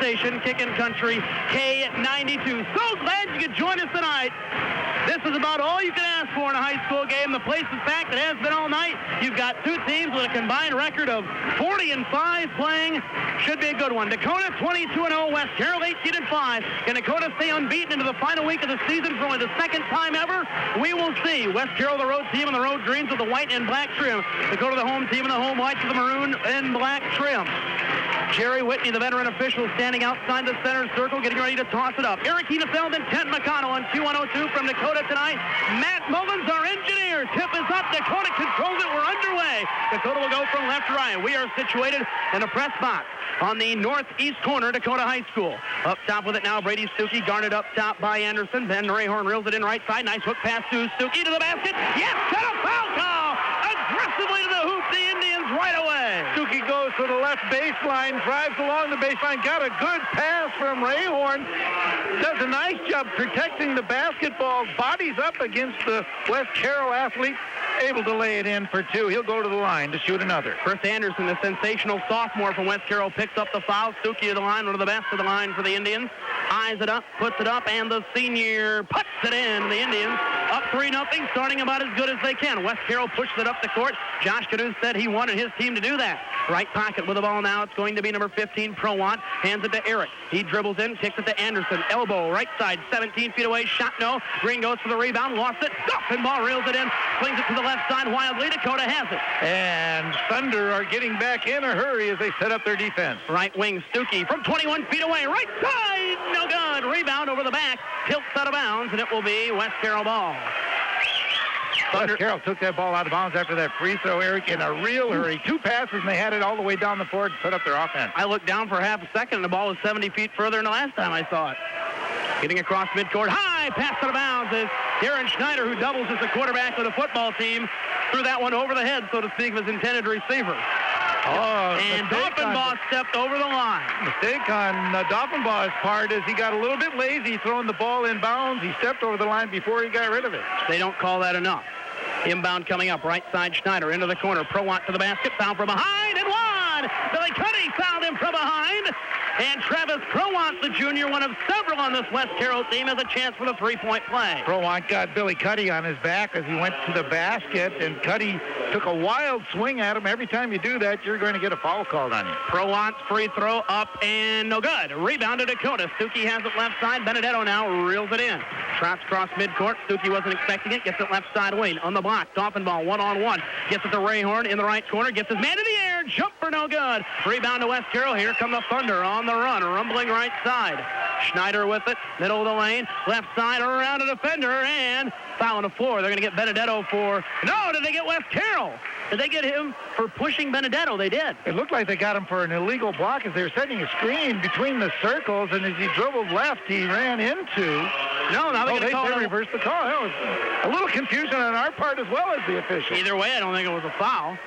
station, Kickin' Country, K92. So glad you could join us tonight. This is about all you can ask for in a high school game. The place is packed. It has been all night. You've got two teams with a combined record of 40-5 playing. Should be a good one. Dakota 22-0, West Carroll 18-5. Can Dakota stay unbeaten into the final week of the season for only the second time ever? We will see. West Carroll, the road team, and the road greens with the white and black trim. Dakota, the home team, and the home whites with the maroon and black trim. Jerry Whitney, the veteran official, standing outside the center circle, getting ready to toss it up. Eric Heenefeld and Ted McConnell on Q102 from Dakota tonight. Matt Mullins, our engineer. Tip is up. Dakota controls it. We're underway. Dakota will go from left to right. We are situated in the press box on the northeast corner, Dakota High School. Up top with it now, Brady Stuckey, guarded up top by Anderson. Ben Rayhorn reels it in right side. Nice hook pass to Stuckey to the basket. Yes, set a foul call. Aggressively to the hoop, the Indians right away. Stuckey goes to the left baseline, drives along the baseline, got a good pass from Rayhorn. Does a nice job protecting the basketball, bodies up against the West Carroll athlete, able to lay it in for two. He'll go to the line to shoot another. Chris Anderson, the sensational sophomore from West Carroll, picks up the foul. Stuckey to the line, one of the best of the line for the Indians. Eyes it up, puts it up, and the senior puts it in. The Indians up 3-0, starting about as good as they can. West Carroll pushes it up the court. Josh Canoe said he wanted his team to do that. Right pocket with the ball now. It's going to be number 15, Prowant. Hands it to Eric. He dribbles in, kicks it to Anderson. Elbow, right side, 17 feet away. Shot no. Green goes for the rebound, lost it. Ball reels it in, flings it to the left side wildly. Dakota has it. And Thunder are getting back in a hurry as they set up their defense. Right wing, Stuckey from 21 feet away. Right side, no good. Rebound over the back. Tilts out of bounds, and it will be West Carroll ball. West Carroll took that ball out of bounds after that free throw, Eric, in a real hurry. Two passes, and they had it all the way down the floor to set up their offense. I looked down for half a second, and the ball was 70 feet further than the last time I saw it. Getting across midcourt, high, pass out of bounds is Darren Schneider, who doubles as the quarterback of the football team, threw that one over the head, so to speak, of his intended receiver. Oh, and Doffenbaugh stepped over the line. Mistake on Doffenbaugh's part is he got a little bit lazy throwing the ball in bounds. He stepped over the line before he got rid of it. They don't call that enough. Inbound coming up, right side Schneider into the corner. Prowant to the basket, foul from behind, and one! Billy Cuddy fouled him from behind. And Travis Prowant, the junior, one of several on this West Carroll team, has a chance for the three-point play. Prowant got Billy Cuddy on his back as he went to the basket, and Cuddy took a wild swing at him. Every time you do that, you're going to get a foul called on you. Prowant's free throw up and no good. Rebound to Dakota. Stuckey has it left side. Benedetto now reels it in. Trots across midcourt. Stuckey wasn't expecting it. Gets it left side wing. On the block. Doffenbaugh one-on-one. Gets it to Rayhorn in the right corner. Gets his man in the air. Jumper no good. Rebound to West Carroll. Here come the Thunder on the run. Rumbling right side. Schneider with it. Middle of the lane. Left side around a defender. And foul on the floor. They're going to get Benedetto for... No, did they get West Carroll? Did they get him for pushing Benedetto? They did. It looked like they got him for an illegal block as they were setting a screen between the circles, and as he dribbled left, he ran into... No, now they reversed the call. That was a little confusion on our part as well as the official. Either way, I don't think it was a foul.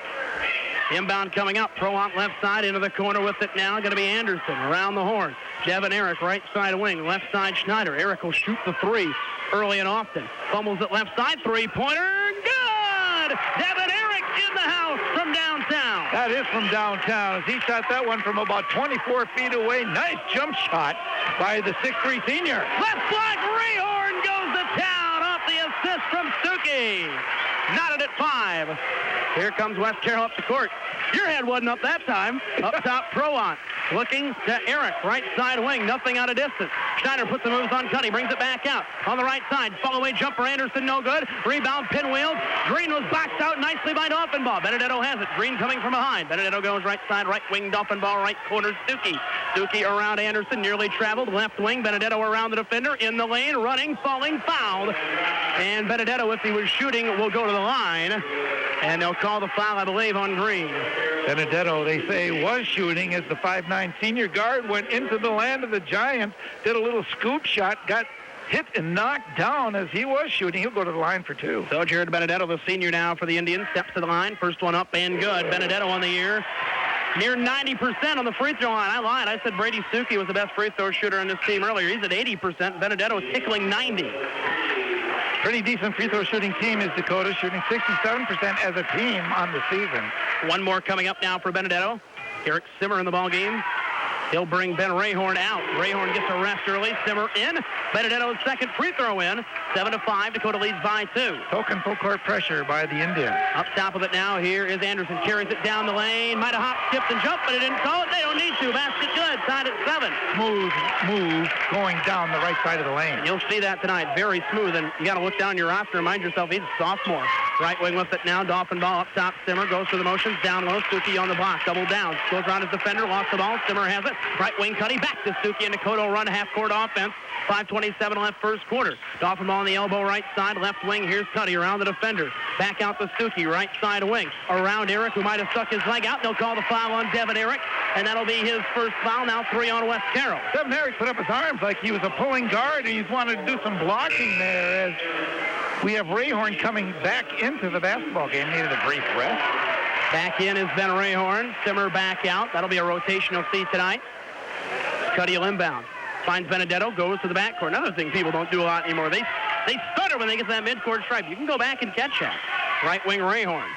Inbound coming up. Prowant left side into the corner with it now. Going to be Anderson around the horn. Devin Eric right side wing. Left side Schneider. Eric will shoot the three early and often. Fumbles it left side. Three-pointer. Good! Devin Eric in the house from downtown. That is from downtown as he shot that one from about 24 feet away. Nice jump shot by the 6'3 senior. Left block. Rayhorn goes to town off the assist from Stuckey. Knotted at 5. Here comes West Carroll up the court. Your head wasn't up that time. Up top, Prowant. Looking to Eric, right side wing, nothing out of distance. Schneider puts the moves on Cuddy, brings it back out. On the right side, follow-away jumper, Anderson, no good. Rebound, pinwheels. Green was boxed out nicely by Doffenbaugh. Benedetto has it. Green coming from behind. Benedetto goes right side, right wing, Doffenbaugh, right corner, Stuckey. Stuckey around Anderson, nearly traveled. Left wing, Benedetto around the defender, in the lane, running, falling, fouled. And Benedetto, if he was shooting, will go to the line. And they'll call the foul, I believe, on Green. Benedetto, they say, was shooting as the 5'9 senior guard went into the land of the Giants, did a little scoop shot, got hit and knocked down as he was shooting. He'll go to the line for two. So Jared Benedetto, the senior now for the Indians, steps to the line. First one up and good. Benedetto on the year. Near 90% on the free throw line. I lied. I said Brady Stuckey was the best free throw shooter on this team earlier. He's at 80%. Benedetto is tickling 90. Pretty decent free throw shooting team is Dakota, shooting 67% as a team on the season. One more coming up now for Benedetto. Eric Simmer in the ball game. He'll bring Ben Rayhorn out. Rayhorn gets a rest early. Simmer in. Benedetto's second free throw in. 7-5. Dakota leads by 2. Token full court pressure by the Indians. Up top of it now. Here is Anderson. Carries it down the lane. Might have hopped, skipped, and jumped, but he didn't call it. They don't need to. Basket good. Tied at 7. Smooth move going down the right side of the lane. You'll see that tonight. Very smooth. And you got to look down your roster. Remind yourself he's a sophomore. Right wing with it now. Dolphin ball up top. Simmer goes through the motions. Down low. Stuckey on the block. Double down. Goes around his defender. Lost the ball. Simmer has it. Right wing cutting back to Stuckey, and Dakota will run half-court offense. 5:27 left first quarter. Dolphin ball on the elbow right side. Left wing. Here's Cuddy around the defender. Back out to Stuckey. Right side wing. Around Eric, who might have stuck his leg out. They'll call the foul on Devin Eric, and that'll be his first foul. Now 3 on West Carroll. Devin Eric put up his arms like he was a pulling guard, and he's wanted to do some blocking there as we have Rayhorn coming back into the basketball game. Needed a brief rest. Back in is Ben Rayhorn. Simmer back out. That'll be a rotation you'll see tonight. Cuddy will inbound. Finds Benedetto, goes to the backcourt. Another thing people don't do a lot anymore. They stutter when they get to that midcourt stripe. You can go back and catch that. Right wing Rayhorn.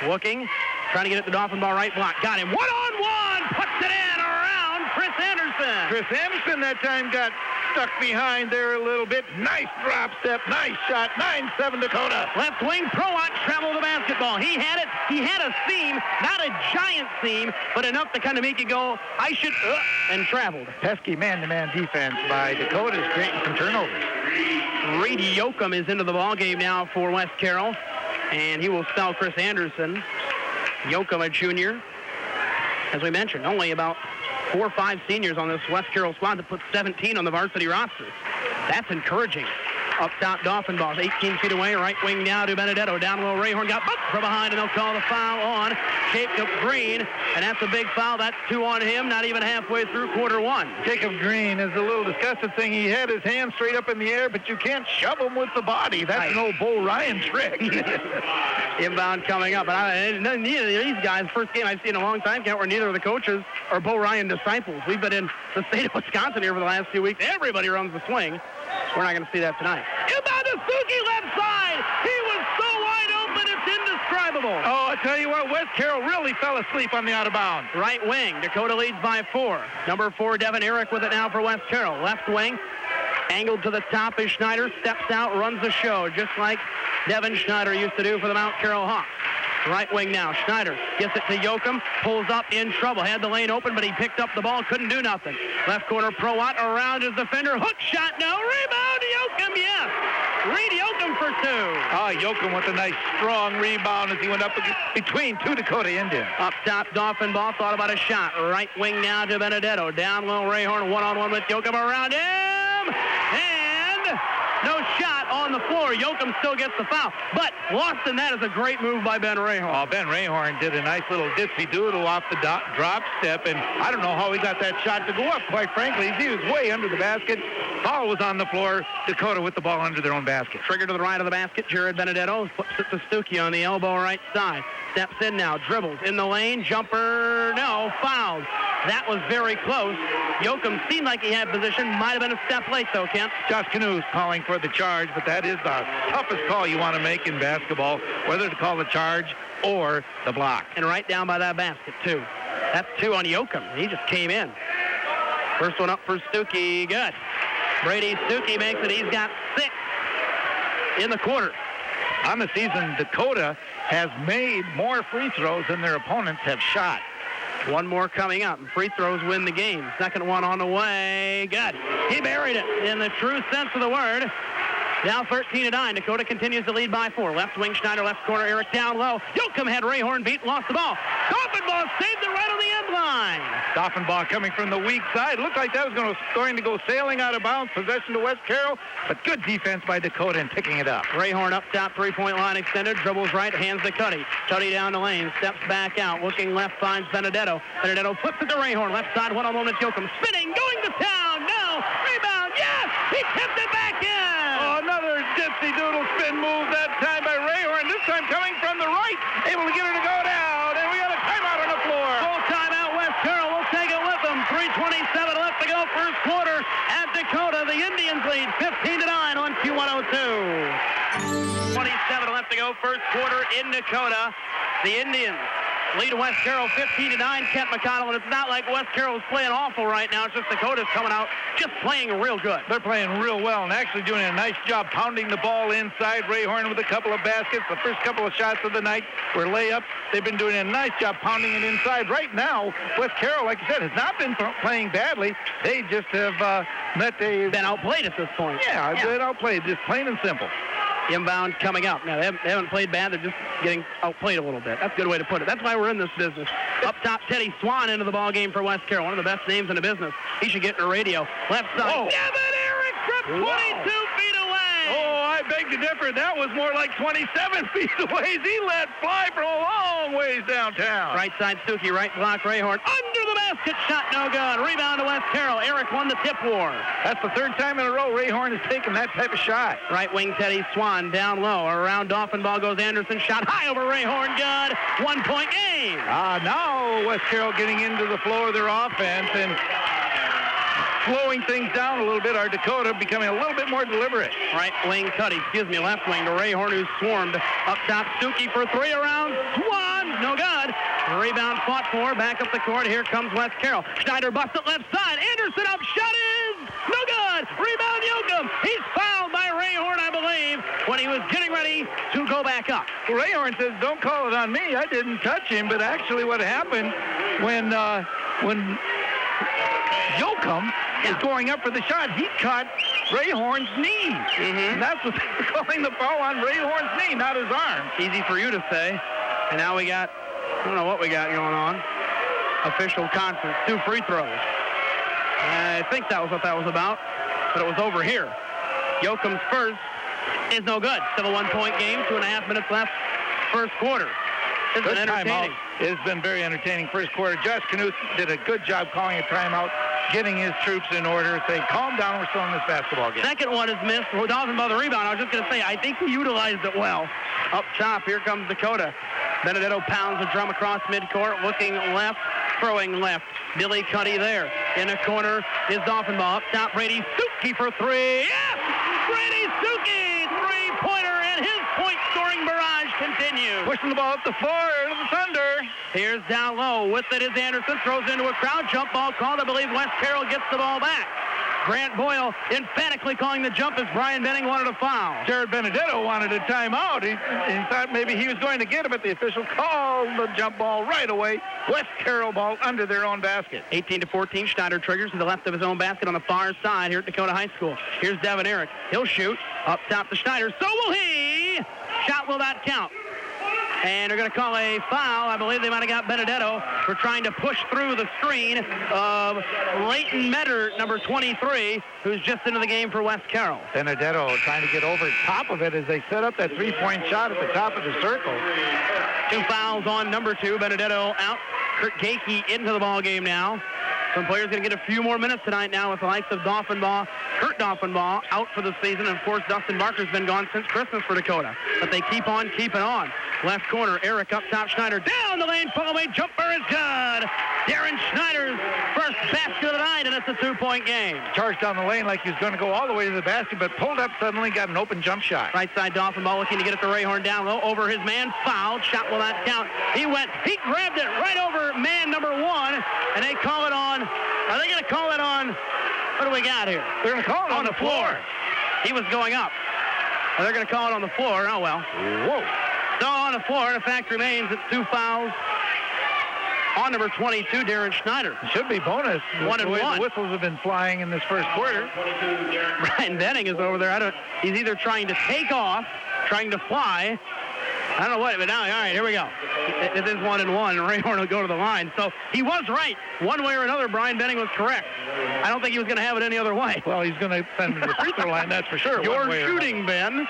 Looking, trying to get it to Dolphin ball right block. Got him. One-on-one. Puts it in around Chris Anderson. Chris Anderson that time got stuck behind there a little bit. Nice drop step. Nice shot. 9-7 Dakota. Left wing, Proat traveled the basketball. He had it. He had a seam, not a giant seam, but enough to kind of make you go, I should, and traveled. Pesky man-to-man defense by Dakota is creating some turnovers. Reed Yoakum is into the ballgame now for West Carroll, and he will spell Chris Anderson. Yoakum, a junior. As we mentioned, only about 4 or 5 seniors on this West Carroll squad that put 17 on the varsity roster. That's encouraging. Up top, Dolphin ball, 18 feet away. Right wing now to Benedetto. Down low, Rayhorn got booked from behind, and they'll call the foul on Jacob Green. And that's a big foul. That's 2 on him, not even halfway through quarter 1. Jacob Green is a little disgusted thing. He had his hand straight up in the air, but you can't shove him with the body. That's an old Bo Ryan trick. Inbound coming up. But neither of these guys, first game I've seen in a long time, where neither of the coaches are Bo Ryan disciples. We've been in the state of Wisconsin here for the last few weeks. Everybody runs the swing. We're not going to see that tonight. Inbound to Stuckey, left side. He was so wide open, it's indescribable. Oh, I tell you what, West Carroll really fell asleep on the out of bounds. Right wing, Dakota leads by 4. Number 4, Devin Eric with it now for West Carroll. Left wing, angled to the top is Schneider, steps out, runs the show, just like Devin Schneider used to do for the Mount Carroll Hawks. Right wing now, Schneider gets it to Yoakum, pulls up, in trouble. Had the lane open, but he picked up the ball, couldn't do nothing. Left corner, Proat around his defender, hook shot, no, rebound, Yoakum, yes. Reed Yoakum for 2. Yoakum with a nice strong rebound as he went up between 2 Dakota Indians. Up top, Dolphin ball, thought about a shot. Right wing now to Benedetto. Down low, Rayhorn, one-on-one with Yoakum around him. And no shot on the floor. Yoakum still gets the foul. But lost in that is a great move by Ben Rayhorn. Oh, Ben Rayhorn did a nice little dipsy-doodle off the drop step, and I don't know how he got that shot to go up, quite frankly. He was way under the basket. Ball was on the floor. Dakota with the ball under their own basket. Trigger to the right of the basket. Jared Benedetto flips it to Stuckey on the elbow right side. Steps in now. Dribbles in the lane. Jumper. No. Fouled. That was very close. Yoakum seemed like he had position. Might have been a step late, though, Kent. Josh Canoes calling for the charge, but that is the toughest call you want to make in basketball, whether to call the charge or the block. And right down by that basket, too. That's 2 on Yoakum. He just came in. First one up for Stuckey. Good. Brady Stuckey makes it. He's got 6 in the quarter. On the season, Dakota has made more free throws than their opponents have shot. One more coming up. Free throws win the game. Second one on the way. Good. He buried it in the true sense of the word. Now 13-9. Dakota continues to lead by 4. Left wing Schneider, left corner Eric down low. Yoakum had Rayhorn beat, lost the ball. Dolphin ball saved it right on the end line. Dolphin ball coming from the weak side. Looked like that was going to go sailing out of bounds. Possession to West Carroll, but good defense by Dakota in picking it up. Rayhorn up top, 3-point line extended, dribbles right, hands to Cuddy. Cuddy down the lane, steps back out, looking left, finds Benedetto. Benedetto flips it to Rayhorn, left side, one-on-one with Yoakum. Spinning, going to town, no, rebound, yes, he tipped it back in. Oh, another dipsy-doodle spin move that time by Rayhorn, this time coming from the right, able to get her to go down, and we got a timeout on the floor. Full timeout, West Carroll will take it with them. 3:27 left to go, first quarter at Dakota. The Indians lead 15-9 on Q102. 27 left to go, first quarter in Dakota. The Indians lead West Carroll 15-9, Kent McConnell, and it's not like West Carroll's playing awful right now. It's just Dakota's coming out just playing real good. They're playing real well and actually doing a nice job pounding the ball inside. Ray Horn with a couple of baskets. The first couple of shots of the night were layups. They've been doing a nice job pounding it inside. Right now, West Carroll, like I said, has not been playing badly. They just have been outplayed at this point. Yeah, been outplayed, just plain and simple. Inbound coming up. Now, they haven't played bad. They're just getting outplayed a little bit. That's a good way to put it. That's why we're in this business. Up top, Teddy Swan into the ball game for West Carroll. One of the best names in the business. He should get in the radio. Left side. Oh. Devin Eric from 22 feet away. Oh, I beg to differ. That was more like 27 feet away. He let fly from a long ways downtown. Right side, Stuckey. Right block, Rayhorn. Under the basket. Shot no good. Rebound to West Carroll. Eric won the tip war. That's the third time in a row Rayhorn has taken that type of shot. Right wing, Teddy Swan down low. Around Dolphin ball goes Anderson. Shot high over Rayhorn. Good. 1 point game. Now West Carroll getting into the flow of their offense and slowing things down a little bit. Our Dakota becoming a little bit more deliberate. Right wing, left wing to Rayhorn, who's swarmed. Up top, Stuckey for three around. Swan, no good. Rebound fought for, back up the court. Here comes West Carroll. Schneider busts it left side. Anderson up, shot is no good. Rebound, Yoakum. He's fouled by Rayhorn, I believe, when he was getting ready to go back up. Well, Rayhorn says, don't call it on me. I didn't touch him. But actually what happened when Yoakum is going up for the shot, he caught Rayhorn's knee. And that's what they're calling the foul on Rayhorn's knee, not his arm. Easy for you to say. And now we got, I don't know what we got going on. Official conference, 2 free throws. I think that was what that was about, but it was over here. Yoakum's first is no good. Still a 1 point game, 2.5 minutes left, first quarter. It's been entertaining. It's been very entertaining first quarter. Josh Knuth did a good job calling a timeout, getting his troops in order, saying, calm down, we're still in this basketball game. Second one is missed. Dolphin by the rebound. I was just going to say, I think he utilized it well. Up top, here comes Dakota. Benedetto pounds the drum across midcourt, looking left, throwing left. Billy Cuddy there. In the corner is Dolphin ball. Up top, Brady Stuckey for three. Yes! Brady Stuckey, three-pointer, and his point-scoring barrage continues. Pushing the ball up the floor to the Thunder. Here's down low. With it is Anderson. Throws into a crowd. Jump ball called. I believe West Carroll gets the ball back. Grant Boyle emphatically calling the jump as Brian Benning wanted a foul. Jared Benedetto wanted a timeout. He thought maybe he was going to get it, but the official called the jump ball right away. West Carroll ball under their own basket. 18-14, Schneider triggers to the left of his own basket on the far side here at Dakota High School. Here's Devin Eric. He'll shoot. Up top to Schneider. So will he. Shot will not count. And they're going to call a foul. I believe they might have got Benedetto for trying to push through the screen of Leighton Metter, number 23, who's just into the game for West Carroll. Benedetto trying to get over top of it as they set up that three-point shot at the top of the circle. 2 fouls on number 2. Benedetto out. Kurt Gakey into the ball game now. Some players going to get a few more minutes tonight now with the likes of Dolphinball, Kurt Dolphinball out for the season. And, of course, Dustin Barker's been gone since Christmas for Dakota. But they keep on keeping on. Left corner, Eric up top, Schneider down the lane, pull away, jumper is good. Darren Schneider's first basket of the night, and it's a 2-point game. Charged down the lane like he was going to go all the way to the basket, but pulled up suddenly, got an open jump shot. Right side, Dolphinball looking to get it to Rayhorn down low, over his man, fouled, shot will not count. He grabbed it right over man number 1, and they call it on, are they going to call it on, what do we got here? They're going to call it on the floor. He was going up. They're going to call it on the floor, oh well. Whoa. So on the floor, the fact remains it's 2 fouls on number 22, Darren Schneider. It should be bonus. 1 and 1. The whistles have been flying in this first quarter. Brian Benning is over there. He's either trying to take off, trying to fly. I don't know what, but now, all right, here we go. It is 1 and 1, and Rayhorn will go to the line. So he was right. One way or another, Brian Benning was correct. I don't think he was going to have it any other way. Well, he's going to send him to the free throw line, that's for sure. You're shooting, Ben.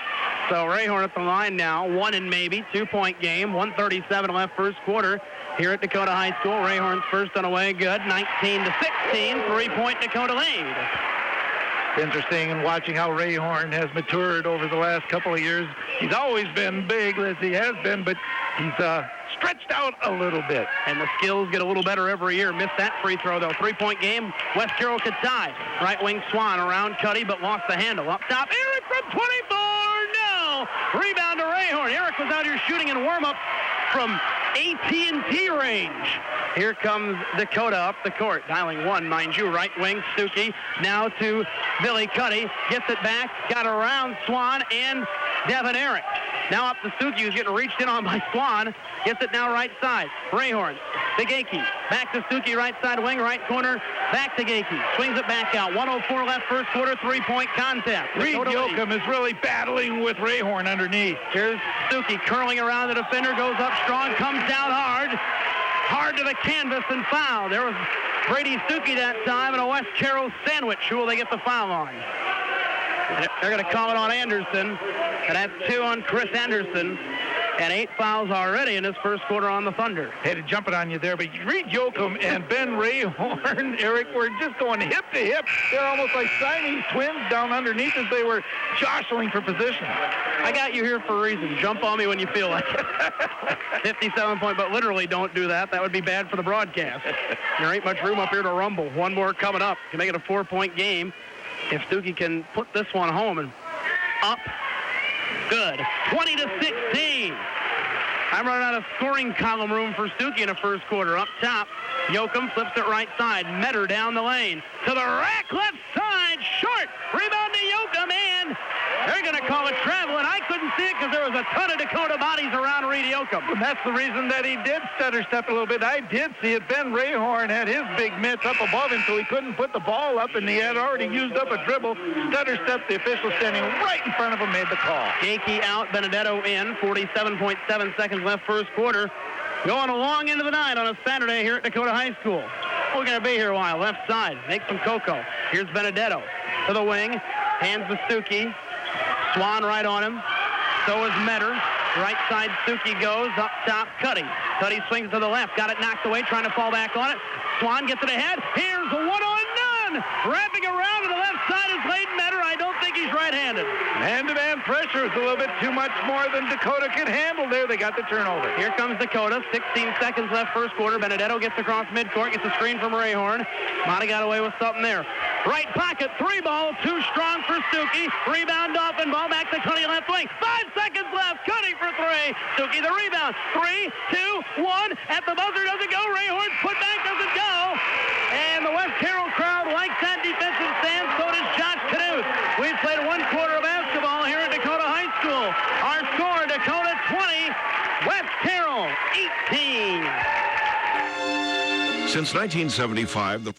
So Rayhorn at the line now, 1 and maybe, 2-point game, 1:37 left first quarter here at Dakota High School. Rayhorn's first on the way, good, 19-16, 3-point Dakota lead. Interesting in watching how Rayhorn has matured over the last couple of years. He's always been big as he has been, but he's stretched out a little bit. And the skills get a little better every year. Missed that free throw, though. 3-point game. West Carroll could tie. Right wing Swan around Cuddy, but lost the handle. Up top, Eric from 24. No! Rebound to Rayhorn. Eric was out here shooting in warm-up from AT&T range. Here comes Dakota up the court, dialing one, mind you, right wing, Stuckey, now to Billy Cuddy, gets it back, got around Swan and Devin Eric. Now up to Stuckey, who's getting reached in on by Swan, gets it now right side. Rayhorn to Gakey, back to Stuckey, right side wing, right corner, back to Gakey, swings it back out. 1:04 left first quarter, three-point contest. Reed Yoakum is really battling with Rayhorn underneath. Here's Stuckey curling around the defender, goes up strong, comes down hard to the canvas and foul. There was Brady Stuckey that time and a West Carroll sandwich. Who will they get the foul on? They're going to call it on Anderson, and that's 2 on Chris Anderson, and 8 fouls already in this first quarter on the Thunder. Had to jump it on you there, but Reed Yoakum and Ben Rayhorn, Eric, were just going hip to hip. They're almost like Siamese twins down underneath as they were jostling for position. I got you here for a reason. Jump on me when you feel like it. 57 point, but literally don't do that. That would be bad for the broadcast. There ain't much room up here to rumble. One more coming up to make it a 4-point game. If Stuckey can put this one home and up, good. 20-16. I'm running out of scoring column room for Stuckey in the first quarter. Up top, Yoakum flips it right side. Metter down the lane. To the rack, left side, short. Rebound to Yoakum, and they're going to call it travel, and I couldn't see it because there was a ton of Dakota bodies around Reed Yoakum. And that's the reason that he did stutter step a little bit. I did see it. Ben Rayhorn had his big mitts up above him, so he couldn't put the ball up, and he had already used up a dribble. Stutter step, the official standing right in front of him made the call. Gakey out, Benedetto in. 47.7 seconds left first quarter. Going along into the night on a Saturday here at Dakota High School. We're going to be here a while. Left side, make some cocoa. Here's Benedetto to the wing. Hands to Stuckey. Swan right on him. So is Metter. Right side, Stuckey goes. Up top, Cuddy. Cuddy swings to the left. Got it knocked away, trying to fall back on it. Swan gets it ahead. Here's a one-on-none. Wrapping around to the left side is Layden Metter. I don't think he's right-handed. Man-to-man pressure is a little bit too much more than Dakota could handle there. They got the turnover. Here comes Dakota. 16 seconds left first quarter. Benedetto gets across midcourt, gets a screen from Rayhorn. Might have got away with something there. Right pocket, 3-ball, too strong for Stuckey. Rebound off and ball back to Cuddy left wing. 5 seconds left. Cuddy for 3. Stuckey the rebound. 3, 2, 1. At the buzzer doesn't go. Rayhorn's putback doesn't go. And the West Carroll crowd likes that defensive stand. So does Josh Knuth. We've played 1 quarter of basketball here at Dakota High School. Our score, Dakota 20, West Carroll 18. Since 1975, the